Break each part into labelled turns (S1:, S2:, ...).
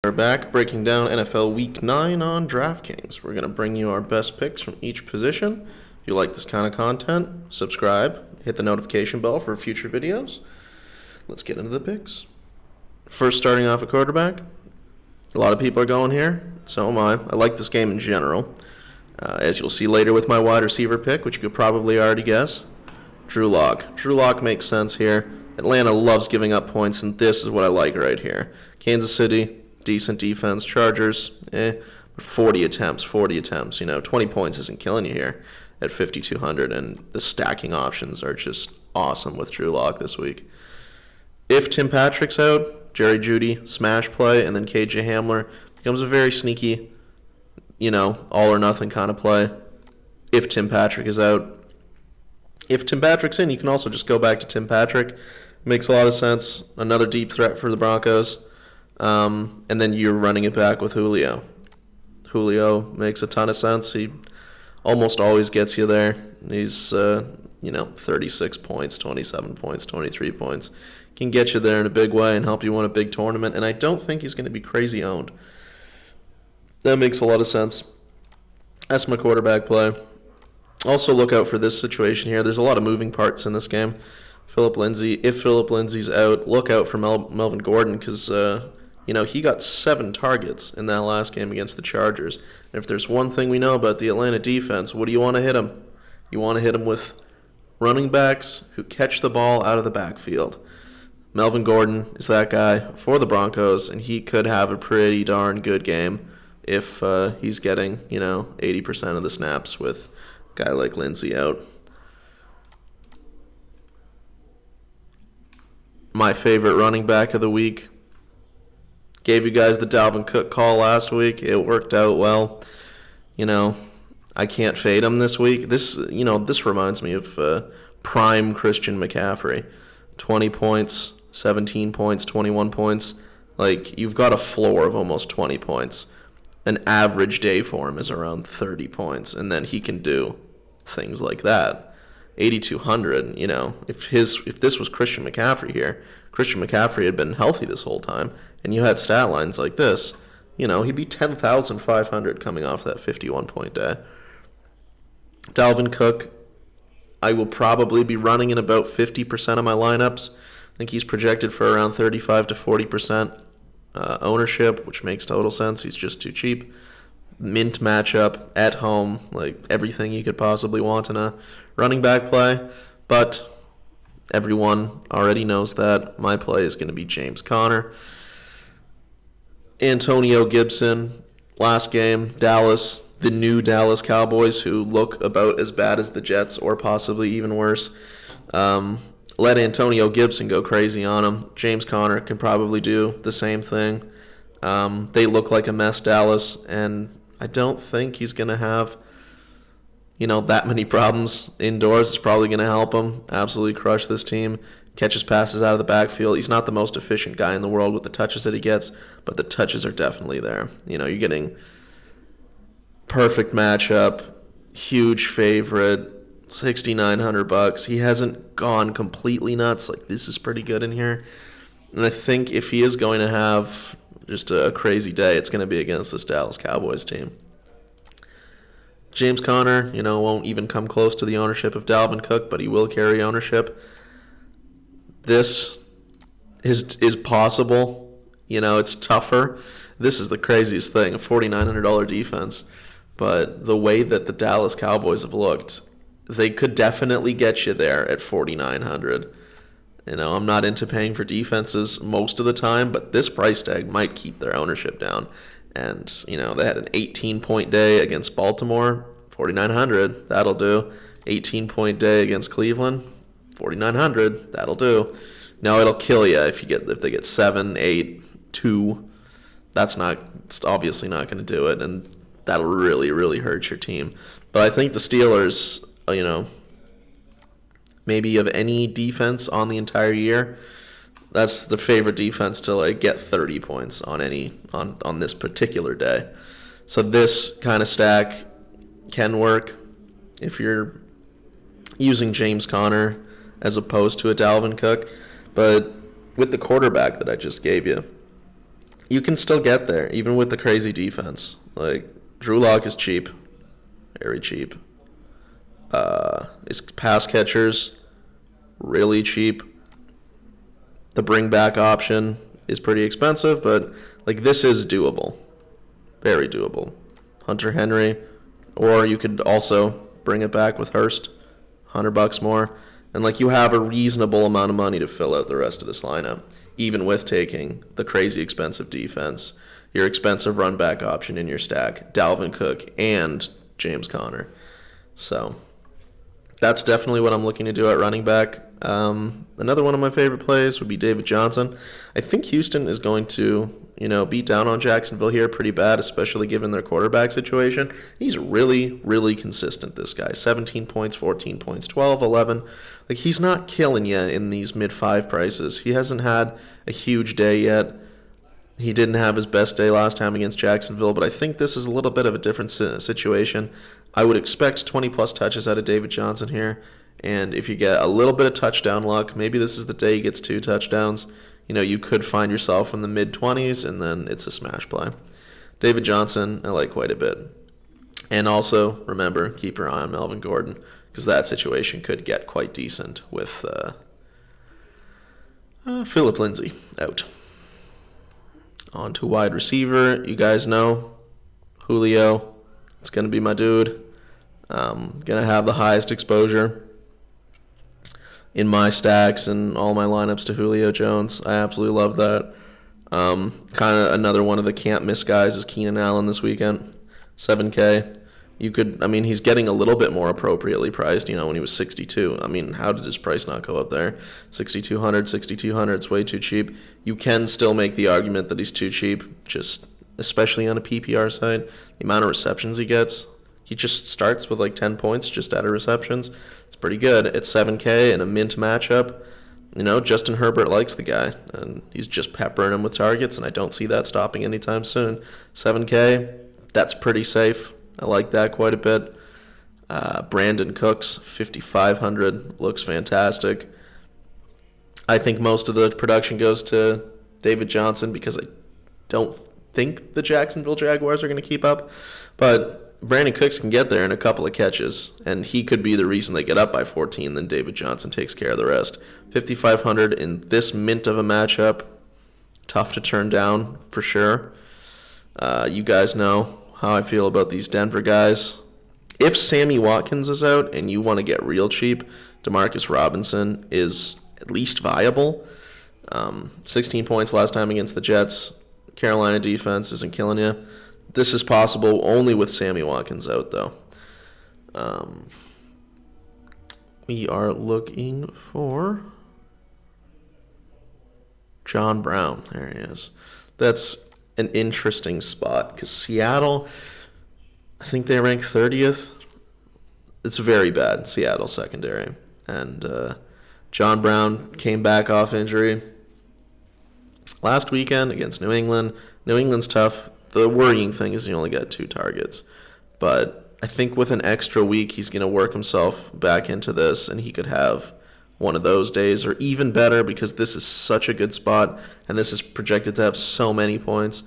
S1: We're back breaking down NFL Week 9 on Draftkings. We're going to bring you our best picks from each position. If you like this kind of content, subscribe, hit the notification bell for future videos. Let's get into the picks. First, starting off at quarterback. A lot of people are going here. So am I. I like this game in general. As you'll see later with my wide receiver pick, which you could probably already guess, Drew Lock. Drew Lock makes sense here. Atlanta loves giving up points, and this is what I like right here. Kansas City, decent defense. Chargers, 40 attempts. 20 points isn't killing you here at 5,200, and the stacking options are just awesome with Drew Lock this week. If Tim Patrick's out, Jerry Jeudy, smash play, and then KJ Hamler becomes a very sneaky, all or nothing kind of play. If Tim Patrick is out. If Tim Patrick's in, you can also just go back to Tim Patrick. Makes a lot of sense. Another deep threat for the Broncos. And then you're running it back with Julio. Julio makes a ton of sense. He almost always gets you there. He's, 36 points, 27 points, 23 points. Can get you there in a big way and help you win a big tournament. And I don't think he's going to be crazy owned. That makes a lot of sense. That's my quarterback play. Also look out for this situation here. There's a lot of moving parts in this game. If Phillip Lindsay's out, look out for Melvin Gordon because, he got 7 targets in that last game against the Chargers. And if there's one thing we know about the Atlanta defense, what do you want to hit him? You want to hit him with running backs who catch the ball out of the backfield. Melvin Gordon is that guy for the Broncos, and he could have a pretty darn good game if he's getting, 80% of the snaps with a guy like Lindsay out. My favorite running back of the week. Gave you guys the Dalvin Cook call last week. It worked out well. I can't fade him this week. This reminds me of prime Christian McCaffrey. 20 points, 17 points, 21 points. You've got a floor of almost 20 points. An average day for him is around 30 points, and then he can do things like that. 8,200, if this was Christian McCaffrey here, Christian McCaffrey had been healthy this whole time, and you had stat lines like this, he'd be 10,500 coming off that 51-point day. Dalvin Cook, I will probably be running in about 50% of my lineups. I think he's projected for around 35 to 40% ownership, which makes total sense. He's just too cheap. Mint matchup at home, everything you could possibly want in a running back play, but everyone already knows that my play is going to be James Conner. Antonio Gibson, last game, Dallas, the new Dallas Cowboys, who look about as bad as the Jets or possibly even worse. Let Antonio Gibson go crazy on him. James Conner can probably do the same thing. They look like a mess, Dallas, and I don't think he's going to have, that many problems indoors. It's probably going to help him absolutely crush this team. Catches passes out of the backfield. He's not the most efficient guy in the world with the touches that he gets, but the touches are definitely there. You're getting perfect matchup, huge favorite, $6,900. He hasn't gone completely nuts. This is pretty good in here. And I think if he is going to have just a crazy day, it's going to be against this Dallas Cowboys team. James Conner, won't even come close to the ownership of Dalvin Cook, but he will carry ownership. This is possible. It's tougher. This is the craziest thing, a $4,900 defense. But the way that the Dallas Cowboys have looked, they could definitely get you there at $4,900. I'm not into paying for defenses most of the time, but this price tag might keep their ownership down. And, they had an 18-point day against Baltimore, $4,900, that'll do. 18-point day against Cleveland, $4,900, that'll do. Now it'll kill you if they get 7, 8, 2. It's obviously not going to do it, and that'll really, really hurt your team. But I think the Steelers, maybe of any defense on the entire year, that's the favorite defense to get 30 points on this particular day. So this kind of stack can work if you're using James Conner as opposed to a Dalvin Cook. But with the quarterback that I just gave you, you can still get there, even with the crazy defense. Like, Drew Lock is cheap. Very cheap. His pass catchers, really cheap. The bring back option is pretty expensive, but like this is doable. Very doable. Hunter Henry, or you could also bring it back with Hurst, $100 more, and like you have a reasonable amount of money to fill out the rest of this lineup, even with taking the crazy expensive defense, your expensive run back option in your stack, Dalvin Cook and James Conner. So that's definitely what I'm looking to do at running back. Another one of my favorite plays would be David Johnson. I think Houston is going to, beat down on Jacksonville here pretty bad, especially given their quarterback situation. He's really, really consistent, this guy. 17 points, 14 points, 12, 11. Like, he's not killing you in these mid-5 prices. He hasn't had a huge day yet. He didn't have his best day last time against Jacksonville, but I think this is a little bit of a different situation. I would expect 20-plus touches out of David Johnson here. And if you get a little bit of touchdown luck, maybe this is the day he gets 2 touchdowns, you could find yourself in the mid-20s, and then it's a smash play. David Johnson, I like quite a bit. And also, remember, keep your eye on Melvin Gordon, because that situation could get quite decent with Phillip Lindsay out. On to wide receiver. You guys know, Julio, it's going to be my dude. Going to have the highest exposure in my stacks and all my lineups to Julio Jones. I absolutely love that. Kind of another one of the can't miss guys is Keenan Allen this weekend. 7K. He's getting a little bit more appropriately priced, when he was 62. How did his price not go up there? 6,200, it's way too cheap. You can still make the argument that he's too cheap, just especially on a PPR side. The amount of receptions he gets, he just starts with like 10 points just out of receptions. It's pretty good. It's 7K in a mint matchup. Justin Herbert likes the guy, and he's just peppering him with targets, and I don't see that stopping anytime soon. 7K, that's pretty safe. I like that quite a bit. Brandon Cooks, 5,500, looks fantastic. I think most of the production goes to David Johnson because I don't think the Jacksonville Jaguars are going to keep up, but Brandon Cooks can get there in a couple of catches, and he could be the reason they get up by 14, then David Johnson takes care of the rest. 5,500 in this mint of a matchup, tough to turn down for sure. You guys know how I feel about these Denver guys. If Sammy Watkins is out and you want to get real cheap, Demarcus Robinson is at least viable. 16 points last time against the Jets. Carolina defense isn't killing you. This is possible only with Sammy Watkins out, though. We are looking for John Brown. There he is. That's an interesting spot because Seattle, I think they rank 30th. It's very bad, Seattle secondary. And John Brown came back off injury last weekend against New England. New England's tough. The worrying thing is he only got 2 targets. But I think with an extra week, he's going to work himself back into this, and he could have one of those days, or even better, because this is such a good spot, and this is projected to have so many points.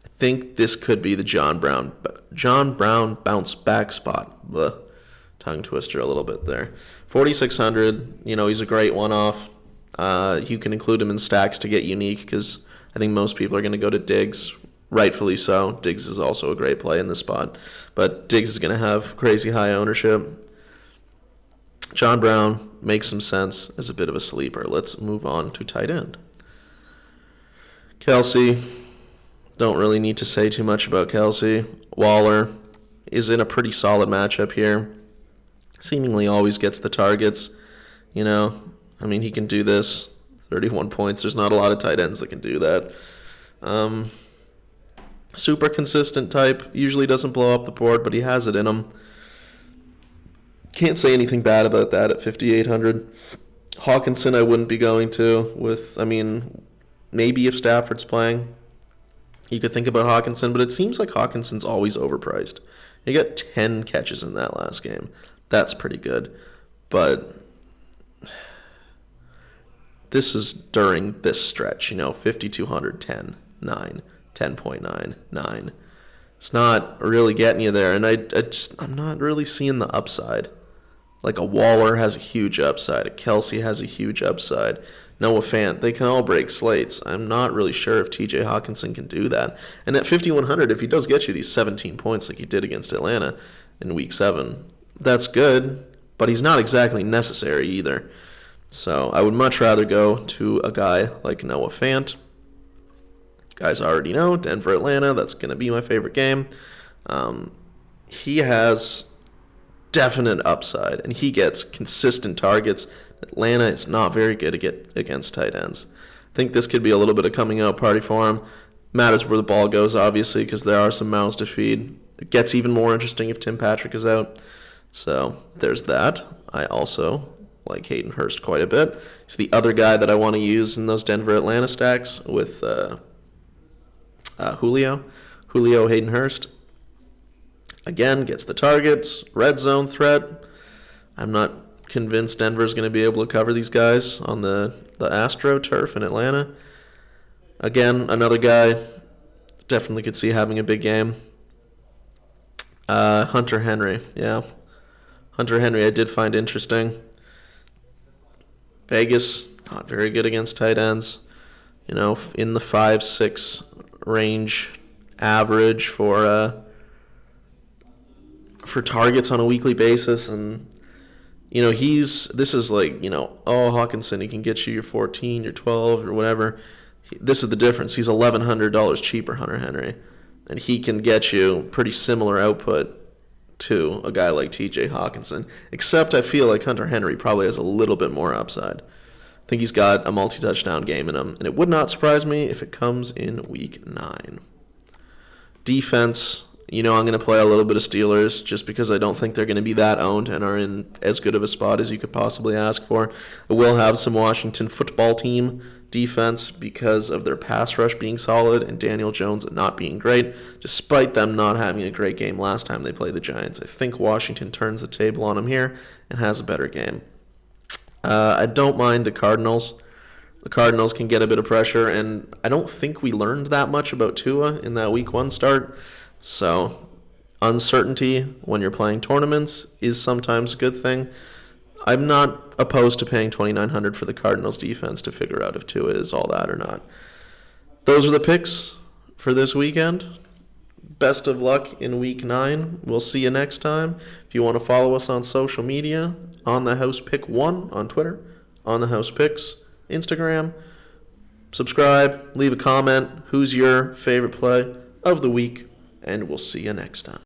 S1: I think this could be the John Brown bounce back spot. Blech. Tongue twister a little bit there. 4,600, he's a great one-off. You can include him in stacks to get unique, because I think most people are going to go to Diggs. Rightfully so. Diggs is also a great play in this spot. But Diggs is going to have crazy high ownership. John Brown makes some sense as a bit of a sleeper. Let's move on to tight end. Kelsey. Don't really need to say too much about Kelsey. Waller is in a pretty solid matchup here. Seemingly always gets the targets. He can do this. 31 points. There's not a lot of tight ends that can do that. Super consistent type. Usually doesn't blow up the board, but he has it in him. Can't say anything bad about that at 5,800. Hawkinson I wouldn't be going to with, maybe if Stafford's playing, you could think about Hawkinson, but it seems like Hawkinson's always overpriced. He got 10 catches in that last game. That's pretty good. But this is during this stretch, 5,200, 10, 9, 10.99. It's not really getting you there, and I'm not really seeing the upside. Like a Waller has a huge upside, a Kelsey has a huge upside, Noah Fant, they can all break slates. I'm not really sure if TJ Hawkinson can do that. And at 5,100, if he does get you these 17 points like he did against Atlanta in Week 7, that's good, but he's not exactly necessary either. So I would much rather go to a guy like Noah Fant. Guys already know, Denver, Atlanta, that's going to be my favorite game. He has definite upside, and he gets consistent targets. Atlanta is not very good against tight ends. I think this could be a little bit of coming out party for him. Matters where the ball goes, obviously, because there are some mouths to feed. It gets even more interesting if Tim Patrick is out. So there's that. I also like Hayden Hurst quite a bit. He's the other guy that I want to use in those Denver-Atlanta stacks with Julio, Hayden Hurst. Again, gets the targets, red zone threat. I'm not convinced Denver's going to be able to cover these guys on the Astro turf in Atlanta. Again, another guy definitely could see having a big game. Hunter Henry, yeah. Hunter Henry I did find interesting. Vegas, not very good against tight ends. You know, in the 5-6 range average for targets on a weekly basis, and you know this is like, you know, oh, Hawkinson, he can get you your 14, your 12, or whatever. This is the difference. He's $1,100 cheaper, Hunter Henry, and he can get you pretty similar output to a guy like TJ Hawkinson, except I feel like Hunter Henry probably has a little bit more upside. I think he's got a multi-touchdown game in him, and it would not surprise me if it comes in Week 9. Defense, you know, I'm going to play a little bit of Steelers just because I don't think they're going to be that owned and are in as good of a spot as you could possibly ask for. I will have some Washington football team defense because of their pass rush being solid and Daniel Jones not being great, despite them not having a great game last time they played the Giants. I think Washington turns the table on them here and has a better game. I don't mind the Cardinals. The Cardinals can get a bit of pressure, and I don't think we learned that much about Tua in that Week 1 start. So uncertainty when you're playing tournaments is sometimes a good thing. I'm not opposed to paying $2,900 for the Cardinals defense to figure out if Tua is all that or not. Those are the picks for this weekend. Best of luck in Week 9. We'll see you next time. If you want to follow us on social media, On The House Pick 1 on Twitter, On The House Picks Instagram. Subscribe, leave a comment. Who's your favorite play of the week? And we'll see you next time.